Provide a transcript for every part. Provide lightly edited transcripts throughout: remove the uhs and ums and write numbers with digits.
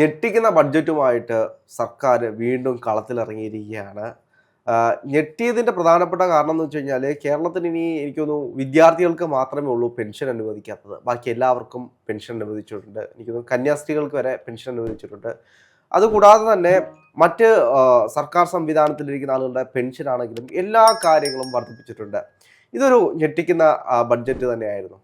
ഞെട്ടിക്കുന്ന ബഡ്ജറ്റുമായിട്ട് സർക്കാർ വീണ്ടും കളത്തിലിറങ്ങിയിരിക്കുകയാണ്. ഞെട്ടിയതിൻ്റെ പ്രധാനപ്പെട്ട കാരണം എന്ന് വെച്ച് കഴിഞ്ഞാൽ കേരളത്തിന് ഇനി എനിക്ക് തോന്നുന്നു വിദ്യാർത്ഥികൾക്ക് മാത്രമേ ഉള്ളൂ പെൻഷൻ അനുവദിക്കാത്തത്. ബാക്കി എല്ലാവർക്കും പെൻഷൻ അനുവദിച്ചിട്ടുണ്ട്. എനിക്ക് തോന്നുന്നു കന്യാസ്ത്രീകൾക്ക് വരെ പെൻഷൻ അനുവദിച്ചിട്ടുണ്ട്. അതുകൂടാതെ തന്നെ മറ്റ് സർക്കാർ സംവിധാനത്തിലിരിക്കുന്ന ആളുകളുടെ പെൻഷൻ ആണെങ്കിലും എല്ലാ കാര്യങ്ങളും വർദ്ധിപ്പിച്ചിട്ടുണ്ട്. ഇതൊരു ഞെട്ടിക്കുന്ന ബഡ്ജറ്റ് തന്നെയായിരുന്നു.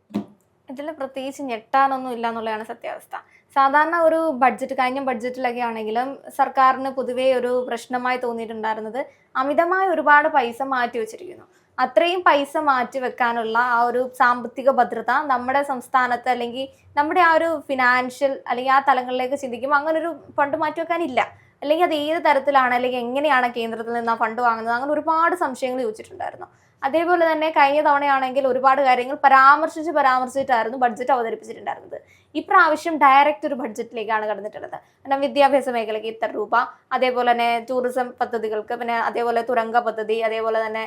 ഇതിൽ പ്രത്യേകിച്ച് ഞെട്ടാനൊന്നും ഇല്ല എന്നുള്ളതാണ് സത്യാവസ്ഥ. സാധാരണ ഒരു ബഡ്ജറ്റ് കഴിഞ്ഞ ബഡ്ജറ്റിലൊക്കെ ആണെങ്കിലും സർക്കാരിന് പൊതുവേ ഒരു പ്രശ്നമായി തോന്നിയിട്ടുണ്ടായിരുന്നത് അമിതമായ ഒരുപാട് പൈസ മാറ്റി വെച്ചിരിക്കുന്നു. അത്രയും പൈസ മാറ്റി വെക്കാനുള്ള ആ ഒരു സാമ്പത്തിക ഭദ്രത നമ്മുടെ സംസ്ഥാനത്ത് അല്ലെങ്കിൽ നമ്മുടെ ആ ഒരു ഫിനാൻഷ്യൽ അല്ലെങ്കിൽ ആ തലങ്ങളിലേക്ക് ചിന്തിക്കുമ്പോൾ അങ്ങനെ ഒരു ഫണ്ട് മാറ്റി വെക്കാനില്ല. അല്ലെങ്കിൽ അത് ഏത് തരത്തിലാണ് അല്ലെങ്കിൽ എങ്ങനെയാണ് കേന്ദ്രത്തിൽ നിന്ന് ആ ഫണ്ട് വാങ്ങുന്നത്, അങ്ങനെ ഒരുപാട് സംശയങ്ങൾ ചോദിച്ചിട്ടുണ്ടായിരുന്നു. അതേപോലെ തന്നെ കഴിഞ്ഞ തവണയാണെങ്കിൽ ഒരുപാട് കാര്യങ്ങൾ പരാമർശിച്ചിട്ടായിരുന്നു ബഡ്ജറ്റ് അവതരിപ്പിച്ചിട്ടുണ്ടായിരുന്നത്. ഇപ്രാവശ്യം ഡയറക്റ്റ് ഒരു ബഡ്ജറ്റിലേക്കാണ് കടന്നിട്ടുള്ളത്. കാരണം വിദ്യാഭ്യാസ മേഖലയ്ക്ക് ഇത്ര രൂപ, അതേപോലെ തന്നെ ടൂറിസം പദ്ധതികൾക്ക്, പിന്നെ അതേപോലെ തുരങ്ക പദ്ധതി, അതേപോലെ തന്നെ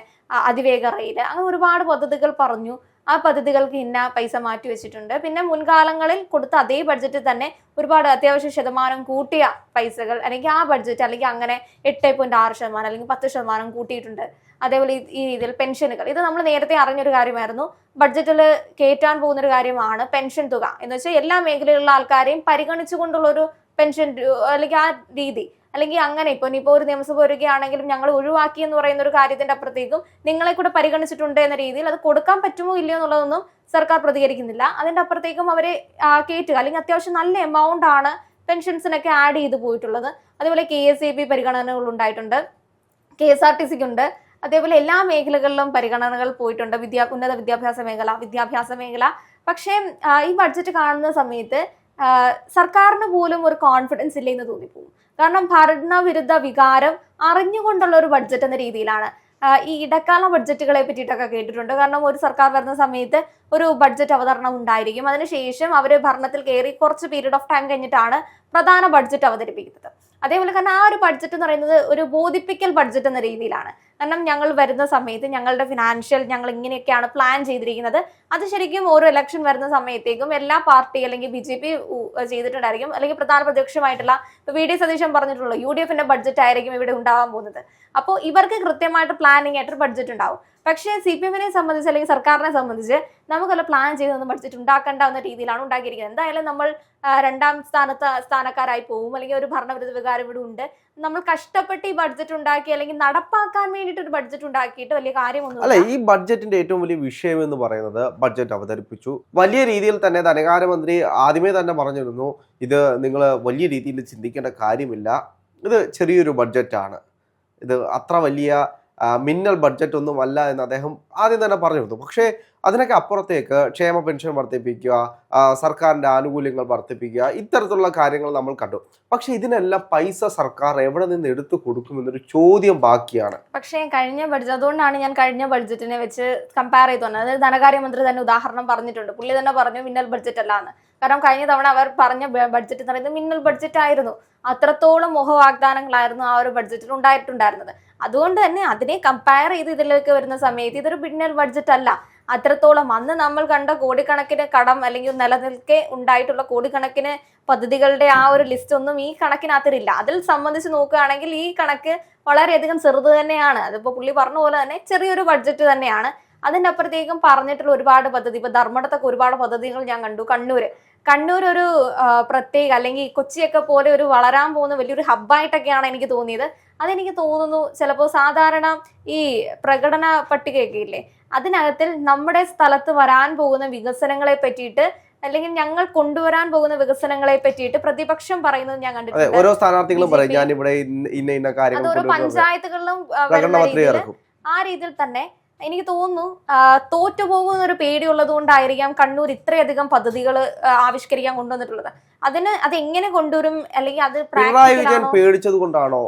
അതിവേഗ റെയിൽ, അങ്ങനെ ഒരുപാട് പദ്ധതികൾ പറഞ്ഞു. ആ പദ്ധതികൾക്ക് ഇന്ന പൈസ മാറ്റി വെച്ചിട്ടുണ്ട്. പിന്നെ മുൻകാലങ്ങളിൽ കൊടുത്ത അതേ ബഡ്ജറ്റിൽ തന്നെ ഒരുപാട് അത്യാവശ്യ ശതമാനം കൂട്ടിയ പൈസകൾ അല്ലെങ്കിൽ ആ ബഡ്ജറ്റ് അല്ലെങ്കിൽ അങ്ങനെ 8.6% അല്ലെങ്കിൽ 10% കൂട്ടിയിട്ടുണ്ട്. അതേപോലെ ഈ രീതിയിൽ പെൻഷനുകൾ, ഇത് നമ്മൾ നേരത്തെ അറിഞ്ഞൊരു കാര്യമായിരുന്നു. ബഡ്ജറ്റിൽ കയറ്റാൻ പോകുന്നൊരു കാര്യമാണ് പെൻഷൻ തുക എന്ന് വെച്ചാൽ എല്ലാ മേഖലയിലുള്ള ആൾക്കാരെയും പരിഗണിച്ചുകൊണ്ടുള്ളൊരു പെൻഷൻ അല്ലെങ്കിൽ ആ രീതി, അല്ലെങ്കിൽ അങ്ങനെ ഇനിയിപ്പോൾ ഒരു നിയമസഭ വരികയാണെങ്കിലും ഞങ്ങൾ ഒഴിവാക്കി എന്ന് പറയുന്ന ഒരു കാര്യത്തിന്റെ അപ്പുറത്തേക്കും നിങ്ങളെ കൂടെ പരിഗണിച്ചിട്ടുണ്ട് എന്ന രീതിയിൽ അത് കൊടുക്കാൻ പറ്റുമോ ഇല്ലയോ എന്നുള്ളതൊന്നും സർക്കാർ പ്രതികരിക്കുന്നില്ല. അതിന്റെ അപ്പുറത്തേക്കും അവരെ കയറ്റുക, അല്ലെങ്കിൽ അത്യാവശ്യം നല്ല എമൗണ്ട് ആണ് പെൻഷൻസിനൊക്കെ ആഡ് ചെയ്ത് പോയിട്ടുള്ളത്. അതേപോലെ KSEB പരിഗണനകൾ ഉണ്ടായിട്ടുണ്ട്, KSRTCക്ക് ഉണ്ട്. അതേപോലെ എല്ലാ മേഖലകളിലും പരിഗണനകൾ പോയിട്ടുണ്ട്. ഉന്നത വിദ്യാഭ്യാസ മേഖല. പക്ഷേ ഈ ബഡ്ജറ്റ് കാണുന്ന സമയത്ത് സർക്കാരിന് പോലും ഒരു കോൺഫിഡൻസ് ഇല്ലെന്ന് തോന്നിപ്പോകും. കാരണം ഭരണവിരുദ്ധ വികാരം അറിഞ്ഞുകൊണ്ടുള്ള ഒരു ബഡ്ജറ്റ് എന്ന രീതിയിലാണ്. ഈ ഇടക്കാല ബഡ്ജറ്റുകളെ പറ്റിയിട്ടൊക്കെ കേട്ടിട്ടുണ്ട്. കാരണം ഒരു സർക്കാർ വരുന്ന സമയത്ത് ഒരു ബഡ്ജറ്റ് അവതരണം ഉണ്ടായിരിക്കും. അതിനുശേഷം അവർ ഭരണത്തിൽ കയറി കുറച്ച് പീരീഡ് ഓഫ് ടൈം കഴിഞ്ഞിട്ടാണ് പ്രധാന ബഡ്ജറ്റ് അവതരിപ്പിക്കുന്നത്. അതേപോലെ കാരണം ആ ഒരു ബഡ്ജറ്റ് എന്ന് പറയുന്നത് ഒരു ബോധിപ്പിക്കൽ ബഡ്ജറ്റ് എന്ന രീതിയിലാണ്. കാരണം ഞങ്ങൾ വരുന്ന സമയത്ത് ഞങ്ങളുടെ ഫിനാൻഷ്യൽ ഞങ്ങൾ ഇങ്ങനെയൊക്കെയാണ് പ്ലാൻ ചെയ്തിരിക്കുന്നത്. അത് ശരിക്കും ഓരോ ഇലക്ഷൻ വരുന്ന സമയത്തേക്കും എല്ലാ പാർട്ടി അല്ലെങ്കിൽ BJP ചെയ്തിട്ടുണ്ടായിരിക്കും. അല്ലെങ്കിൽ പ്രധാന പ്രതിപക്ഷമായിട്ടുള്ള VD സതീശൻ പറഞ്ഞിട്ടുള്ള UDFന്റെ ബഡ്ജറ്റ് ആയിരിക്കും ഇവിടെ ഉണ്ടാവാൻ പോകുന്നത്. അപ്പോൾ ഇവർക്ക് കൃത്യമായിട്ട് പ്ലാനിങ് ആയിട്ടൊരു ബഡ്ജറ്റ് ഉണ്ടാവും. പക്ഷേ CPMനെ സംബന്ധിച്ച് അല്ലെങ്കിൽ സർക്കാരിനെ സംബന്ധിച്ച് നമുക്കല്ല പ്ലാൻ ചെയ്തൊന്നും ബഡ്ജറ്റ് ഉണ്ടാക്കേണ്ട എന്ന രീതിയിലാണ് ഉണ്ടാക്കിയിരിക്കുന്നത്. എന്തായാലും നമ്മൾ രണ്ടാം സ്ഥാനക്കാരായി പോകും, അല്ലെങ്കിൽ ഒരു ഭരണവിരുദ്ധ വികാരം ഇവിടെ ഉണ്ട്. നമ്മൾ കഷ്ടപ്പെട്ട് ഈ ബഡ്ജറ്റ് ഉണ്ടാക്കി അല്ലെങ്കിൽ നടപ്പാക്കാൻ വേണ്ടിയിട്ട് ഒരു ബഡ്ജറ്റ് ഉണ്ടാക്കിയിട്ട് വലിയ കാര്യമൊന്നും അല്ല. ഈ ബഡ്ജറ്റിന്റെ ഏറ്റവും വലിയ വിഷയം എന്ന് പറയുന്നത് ബഡ്ജറ്റ് അവതരിപ്പിച്ചു വലിയ രീതിയിൽ തന്നെ ധനകാര്യമന്ത്രി ആദ്യമേ തന്നെ പറഞ്ഞിരുന്നു, ഇത് നിങ്ങൾ വലിയ രീതിയിൽ ചിന്തിക്കേണ്ട കാര്യമില്ല, ഇത് ചെറിയൊരു ബഡ്ജറ്റാണ്, ഇത് അത്ര വലിയ മിന്നൽ ബഡ്ജറ്റ് ഒന്നും അല്ല എന്ന് അദ്ദേഹം ആദ്യം തന്നെ പറഞ്ഞിരുന്നു. പക്ഷേ അതിനൊക്കെ അപ്പുറത്തേക്ക് ക്ഷേമ പെൻഷൻ വർദ്ധിപ്പിക്കുക, സർക്കാരിൻ്റെ ആനുകൂല്യങ്ങൾ വർദ്ധിപ്പിക്കുക, ഇത്തരത്തിലുള്ള കാര്യങ്ങൾ നമ്മൾ കണ്ടു. പക്ഷെ ഇതിനെല്ലാം പൈസ സർക്കാർ എവിടെ നിന്ന് എടുത്തു കൊടുക്കുമെന്നൊരു ചോദ്യം ബാക്കിയാണ്. പക്ഷേ കഴിഞ്ഞ ബഡ്ജറ്റ്, അതുകൊണ്ടാണ് ഞാൻ കഴിഞ്ഞ ബഡ്ജറ്റിനെ വെച്ച് കമ്പയർ ചെയ്ത് വന്നത്. അതായത് ധനകാര്യമന്ത്രി തന്നെ ഉദാഹരണം പറഞ്ഞിട്ടുണ്ട്. പുള്ളി തന്നെ പറഞ്ഞു മിന്നൽ ബഡ്ജറ്റ് അല്ലാന്ന്. കാരണം കഴിഞ്ഞ തവണ അവർ പറഞ്ഞ ബഡ്ജറ്റ് എന്ന് പറയുന്നത് മിന്നൽ ബഡ്ജറ്റ് ആയിരുന്നു. അത്രത്തോളം മോഹവാഗ്ദാനങ്ങളായിരുന്നു ആ ഒരു ബഡ്ജറ്റിൽ ഉണ്ടായിട്ടുണ്ടായിരുന്നത്. അതുകൊണ്ട് തന്നെ അതിനെ കമ്പയർ ചെയ്ത് ഇതിലേക്ക് വരുന്ന സമയത്ത് ഇതൊരു മിന്നൽ ബഡ്ജറ്റ് അല്ല. അത്രത്തോളം അന്ന് നമ്മൾ കണ്ട കോടിക്കണക്കിന് കടം അല്ലെങ്കിൽ നിലനിൽക്കെ ഉണ്ടായിട്ടുള്ള കോടിക്കണക്കിന് പദ്ധതികളുടെ ആ ഒരു ലിസ്റ്റ് ഒന്നും ഈ കണക്കിനകത്തില്ല. അതിൽ സംബന്ധിച്ച് നോക്കുകയാണെങ്കിൽ ഈ കണക്ക് വളരെയധികം ചെറുത് തന്നെയാണ്. അതിപ്പോൾ പുള്ളി പറഞ്ഞ പോലെ തന്നെ ചെറിയൊരു ബഡ്ജറ്റ് തന്നെയാണ്. അതിൻ്റെ അപ്പുറത്തേക്കും പറഞ്ഞിട്ടുള്ള ഒരുപാട് പദ്ധതി, ഇപ്പൊ ധർമ്മടത്തൊക്കെ ഒരുപാട് പദ്ധതികൾ ഞാൻ കണ്ടു. കണ്ണൂർ ഒരു പ്രത്യേക അല്ലെങ്കിൽ കൊച്ചിയൊക്കെ പോലെ ഒരു വളരാൻ പോകുന്ന വലിയൊരു ഹബ്ബായിട്ടൊക്കെയാണ് എനിക്ക് തോന്നിയത്. അതെനിക്ക് തോന്നുന്നു ചിലപ്പോൾ സാധാരണ ഈ പ്രകടന പട്ടികയൊക്കെ ഇല്ലേ, അതിനകത്തിൽ നമ്മുടെ സ്ഥലത്ത് വരാൻ പോകുന്ന വികസനങ്ങളെ പറ്റിയിട്ട് അല്ലെങ്കിൽ ഞങ്ങൾ കൊണ്ടുവരാൻ പോകുന്ന വികസനങ്ങളെ പറ്റിയിട്ട് പ്രതിപക്ഷം പറയുന്നത് ഞാൻ കണ്ടിട്ടുണ്ട്. ഓരോ സ്ഥാനാർത്ഥികളും പറയും ഞാൻ ഇവിടെ അതോരോ പഞ്ചായത്തുകളിലും ആ രീതിയിൽ തന്നെ എനിക്ക് തോന്നുന്നു തോറ്റുപോകുന്ന ഒരു പേടിയുള്ളത് കൊണ്ടായിരിക്കാം കണ്ണൂർ ഇത്രയധികം പദ്ധതികൾ ആവിഷ്കരിക്കാൻ കൊണ്ടുവന്നിട്ടുള്ളത്. അത് എങ്ങനെ കൊണ്ടുവരും അല്ലെങ്കിൽ അത് പിണറായി വിജയൻ പേടിച്ചത് കൊണ്ടാണോ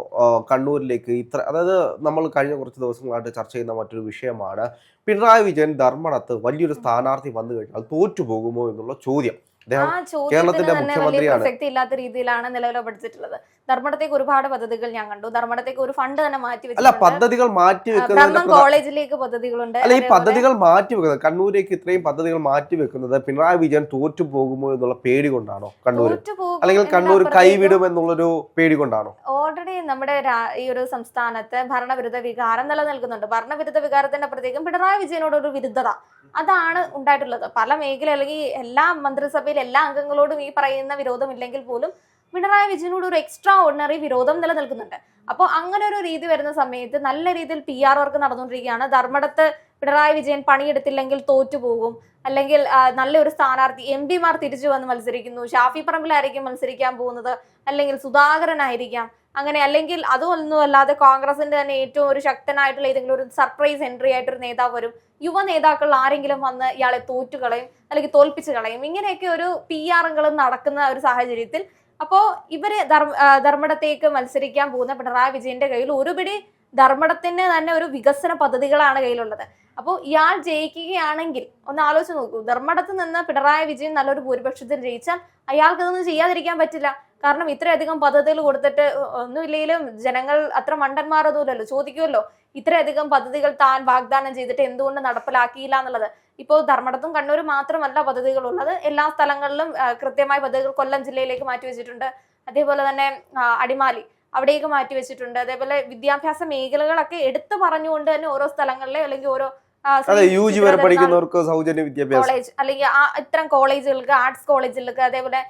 കണ്ണൂരിലേക്ക് ഇത്ര, അതായത് നമ്മൾ കഴിഞ്ഞ കുറച്ച് ദിവസങ്ങളായിട്ട് ചർച്ച ചെയ്യുന്ന മറ്റൊരു വിഷയമാണ് പിണറായി വിജയൻ ധർമ്മടത്ത് വലിയൊരു സ്ഥാനാർത്ഥി വന്നു കഴിഞ്ഞാൽ തോറ്റുപോകുമോ എന്നുള്ള ചോദ്യം. അദ്ദേഹം ആ ചോദ്യത്തിന് കേരളത്തിന്റെ തന്നെ വലിയ മുഖ്യമന്ത്രിയാണ്. പ്രസക്തി ഇല്ലാത്ത രീതിയിലാണ് നിലവിലെ ബഡ്ജറ്റ് ഉള്ളത്. ധർമ്മടത്തേക്ക് ഒരുപാട് പദ്ധതികൾ ഞാൻ കണ്ടു. ധർമ്മടത്തേക്ക് ഒരു ഫണ്ട് തന്നെ മാറ്റി അല്ല, വെച്ചിട്ടുണ്ട്. പദ്ധതികൾ മാറ്റി വെക്കുന്നതിന്റെ ബ്രഹ്മം കോളേജിലേക്ക് പദ്ധതികളുണ്ട്. അല്ല, ഈ അതേപോലെ പദ്ധതികൾ മാറ്റി വെക്കുന്നത്, കണ്ണൂരേക്ക് ഇത്രയും പദ്ധതികൾ മാറ്റി വെക്കുന്നത് പിണറായി വിജയൻ തോറ്റു പോകുമോ എന്നുള്ള പേടി കൊണ്ടാണോ കണ്ണൂർ, തോറ്റുപോകും അല്ലെങ്കിൽ കണ്ണൂർ എന്നതിനപ്പുറത്തേക്കും കൈവിടും എന്നുള്ളൊരു പേടി കൊണ്ടാണോ? ഓൾറെഡി നമ്മുടെ ഈ ഒരു സംസ്ഥാനത്ത് ഭരണവിരുദ്ധ വികാരം നിലനിൽക്കുന്നുണ്ട്. ഭരണവിരുദ്ധ വികാരത്തിന്റെ അപ്പുറത്തേക്കും പിണറായി വിജയനോട് ഒരു വിരുദ്ധത അതാണ് ഉണ്ടായിട്ടുള്ളത്. പല മേഖല അല്ലെങ്കിൽ എല്ലാ മന്ത്രിസഭയിൽ എല്ലാ അംഗങ്ങളോടും ഈ പറയുന്ന വിരോധമില്ലെങ്കിൽ പോലും പിണറായി വിജയനോട് ഒരു എക്സ്ട്രാ ഓർഡിനറി വിരോധം നിലനിൽക്കുന്നുണ്ട്. അപ്പോൾ അങ്ങനെ ഒരു രീതി വരുന്ന സമയത്ത് നല്ല രീതിയിൽ PR വർക്ക് നടന്നുകൊണ്ടിരിക്കുകയാണ്. ധർമ്മടത്ത് പിണറായി വിജയൻ പണിയെടുത്തില്ലെങ്കിൽ തോറ്റുപോകും, അല്ലെങ്കിൽ നല്ലൊരു സ്ഥാനാർത്ഥി MP മാർ തിരിച്ചു വന്ന് മത്സരിക്കുന്നു, ഷാഫി പറമ്പിലായിരിക്കും മത്സരിക്കാൻ പോകുന്നത്, അല്ലെങ്കിൽ സുധാകരനായിരിക്കാം, അങ്ങനെ അല്ലെങ്കിൽ അതൊന്നും അല്ലാതെ കോൺഗ്രസിന്റെ തന്നെ ഏറ്റവും ഒരു ശക്തനായിട്ടുള്ള ഏതെങ്കിലും ഒരു സർപ്രൈസ് എൻട്രി ആയിട്ടൊരു നേതാവ് വരും, യുവ നേതാക്കൾ ആരെങ്കിലും വന്ന് ഇയാളെ തോറ്റുകളയും അല്ലെങ്കിൽ തോൽപ്പിച്ചു കളയും. ഇങ്ങനെയൊക്കെ ഒരു PR-കളും നടക്കുന്ന ഒരു സാഹചര്യത്തിൽ അപ്പോ ഇവര് ധർമ്മടത്തേക്ക് മത്സരിക്കാൻ പോകുന്ന പിണറായി വിജയന്റെ കയ്യിൽ ഒരുപിടി ധർമ്മടത്തിന് തന്നെ ഒരു വികസന പദ്ധതികളാണ് കയ്യിലുള്ളത്. അപ്പോൾ ഇയാൾ ജയിക്കുകയാണെങ്കിൽ ഒന്ന് ആലോചിച്ച് നോക്കൂ, ധർമ്മടത്ത് നിന്ന് പിണറായി വിജയൻ നല്ലൊരു ഭൂരിപക്ഷത്തിൽ ജയിച്ചാൽ അയാൾക്ക് ഇതൊന്നും ചെയ്യാതിരിക്കാൻ പറ്റില്ല. കാരണം ഇത്രയധികം പദ്ധതികൾ കൊടുത്തിട്ട് ഒന്നുമില്ലെങ്കിലും ജനങ്ങൾ അത്ര മണ്ടന്മാരൊന്നുമില്ലല്ലോ, ചോദിക്കുമല്ലോ ഇത്രയധികം പദ്ധതികൾ താൻ വാഗ്ദാനം ചെയ്തിട്ട് എന്തുകൊണ്ട് നടപ്പിലാക്കിയില്ല എന്നുള്ളത്. ഇപ്പോൾ ധർമ്മടത്തും കണ്ണൂരും മാത്രമല്ല പദ്ധതികൾ ഉള്ളത്, എല്ലാ സ്ഥലങ്ങളിലും കൃത്യമായ പദ്ധതികൾ കൊല്ലം ജില്ലയിലേക്ക് മാറ്റിവെച്ചിട്ടുണ്ട്. അതേപോലെ തന്നെ അടിമാലി അവിടേക്ക് മാറ്റിവെച്ചിട്ടുണ്ട്. അതേപോലെ വിദ്യാഭ്യാസ മേഖലകളൊക്കെ എടുത്തു പറഞ്ഞുകൊണ്ട് തന്നെ ഓരോ സ്ഥലങ്ങളിലെ അല്ലെങ്കിൽ ഓരോ UG വരെ പഠിക്കുന്നവർക്ക് സൗജന്യ വിദ്യാഭ്യാസം കോളേജ് അല്ലെങ്കിൽ ഇത്തരം കോളേജുകൾക്ക്, ആർട്സ് കോളേജുകൾക്ക്, അതേപോലെ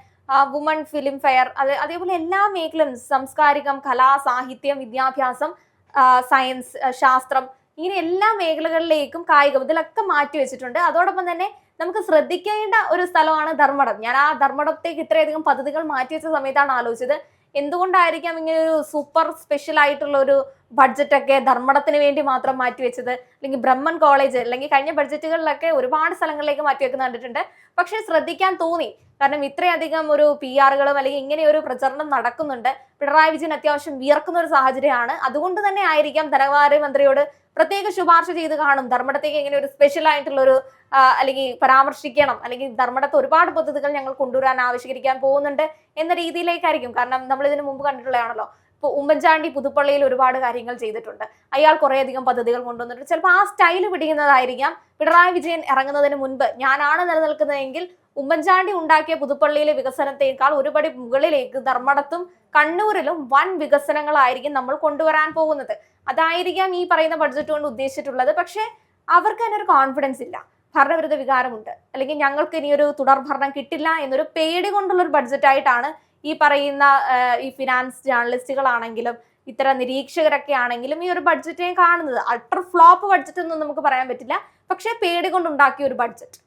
വുമൺ ഫിലിം ഫെയർ, അതേപോലെ എല്ലാ മേഖലയും സാംസ്കാരികം, കലാ, സാഹിത്യം, വിദ്യാഭ്യാസം, സയൻസ്, ശാസ്ത്രം, ഇങ്ങനെ എല്ലാ മേഖലകളിലേക്കും കായികം ഇതിലൊക്കെ മാറ്റി വെച്ചിട്ടുണ്ട്. അതോടൊപ്പം തന്നെ നമുക്ക് ശ്രദ്ധിക്കേണ്ട ഒരു സ്ഥലമാണ് ധർമ്മടം. ഞാൻ ആ ധർമ്മടത്തേക്ക് ഇത്രയധികം പദ്ധതികൾ മാറ്റി വെച്ച സമയത്താണ് ആലോചിച്ചത് എന്തുകൊണ്ടായിരിക്കാം ഇങ്ങനെ ഒരു സൂപ്പർ സ്പെഷ്യൽ ആയിട്ടുള്ള ഒരു ബഡ്ജറ്റ് ഒക്കെ ധർമ്മടത്തിന് വേണ്ടി മാത്രം മാറ്റിവെച്ചത്. അല്ലെങ്കിൽ ബ്രഹ്മൻ കോളേജ് അല്ലെങ്കിൽ കഴിഞ്ഞ ബഡ്ജറ്റുകളിലൊക്കെ ഒരുപാട് സ്ഥലങ്ങളിലേക്ക് മാറ്റിവെക്കുന്ന കണ്ടിട്ടുണ്ട്. പക്ഷെ ശ്രദ്ധിക്കാൻ തോന്നി, കാരണം ഇത്രയധികം ഒരു PR-കളും അല്ലെങ്കിൽ ഇങ്ങനെ ഒരു പ്രചരണം നടക്കുന്നുണ്ട്. പിണറായി വിജയൻ അത്യാവശ്യം വിയർക്കുന്ന ഒരു സാഹചര്യമാണ്. അതുകൊണ്ട് തന്നെ ആയിരിക്കാം ധനകാര്യമന്ത്രിയോട് പ്രത്യേക ശുപാർശ ചെയ്ത് കാണും, ധർമ്മടത്തേക്ക് ഇങ്ങനെ ഒരു സ്പെഷ്യൽ ആയിട്ടുള്ള ഒരു അല്ലെങ്കിൽ പരാമർശിക്കണം, അല്ലെങ്കിൽ ധർമ്മടത്ത് ഒരുപാട് പദ്ധതികൾ ഞങ്ങൾ കൊണ്ടുവരാൻ ആവിഷ്കരിക്കാൻ പോകുന്നുണ്ട് എന്ന രീതിയിലേക്കായിരിക്കും. കാരണം നമ്മൾ ഇതിനു മുമ്പ് കണ്ടിട്ടുള്ളതാണല്ലോ, ഇപ്പോൾ ഉമ്മൻചാണ്ടി പുതുപ്പള്ളിയിൽ ഒരുപാട് കാര്യങ്ങൾ ചെയ്തിട്ടുണ്ട്, അയാൾ കുറേയധികം പദ്ധതികൾ കൊണ്ടുവന്നിട്ടുണ്ട്. ചിലപ്പോൾ ആ സ്റ്റൈല് പിടിക്കുന്നതായിരിക്കാം പിണറായി വിജയൻ ഇറങ്ങുന്നതിന് മുൻപ് ഞാനാണ് നിലനിൽക്കുന്നതെങ്കിൽ ഉമ്മൻചാണ്ടി ഉണ്ടാക്കിയ പുതുപ്പള്ളിയിലെ വികസനത്തേക്കാൾ ഒരുപടി മുകളിലേക്ക് ധർമ്മടത്തും കണ്ണൂരിലും വൻ വികസനങ്ങളായിരിക്കും നമ്മൾ കൊണ്ടുവരാൻ പോകുന്നത്. അതായിരിക്കാം ഈ പറയുന്ന ബഡ്ജറ്റ് കൊണ്ട് ഉദ്ദേശിച്ചിട്ടുള്ളത്. പക്ഷെ അവർക്ക് തന്നെ ഒരു കോൺഫിഡൻസ് ഇല്ല, ഭരണവിരുദ്ധ വികാരമുണ്ട്, അല്ലെങ്കിൽ ഞങ്ങൾക്ക് ഇനി ഒരു തുടർ ഭരണം കിട്ടില്ല എന്നൊരു പേടി കൊണ്ടുള്ള ഒരു ബഡ്ജറ്റ് ആയിട്ടാണ് ഈ പറയുന്ന ഈ ഫിനാൻസ് ജേർണലിസ്റ്റുകളാണെങ്കിലും ഇത്തരം നിരീക്ഷകരൊക്കെ ആണെങ്കിലും ഈ ഒരു ബഡ്ജറ്റിനെ കാണുന്നത്. അൾട്ര ഫ്ലോപ്പ് ബഡ്ജറ്റ് ഒന്നും നമുക്ക് പറയാൻ പറ്റില്ല, പക്ഷെ പേടി കൊണ്ടുണ്ടാക്കിയ ഒരു ബഡ്ജറ്റ്.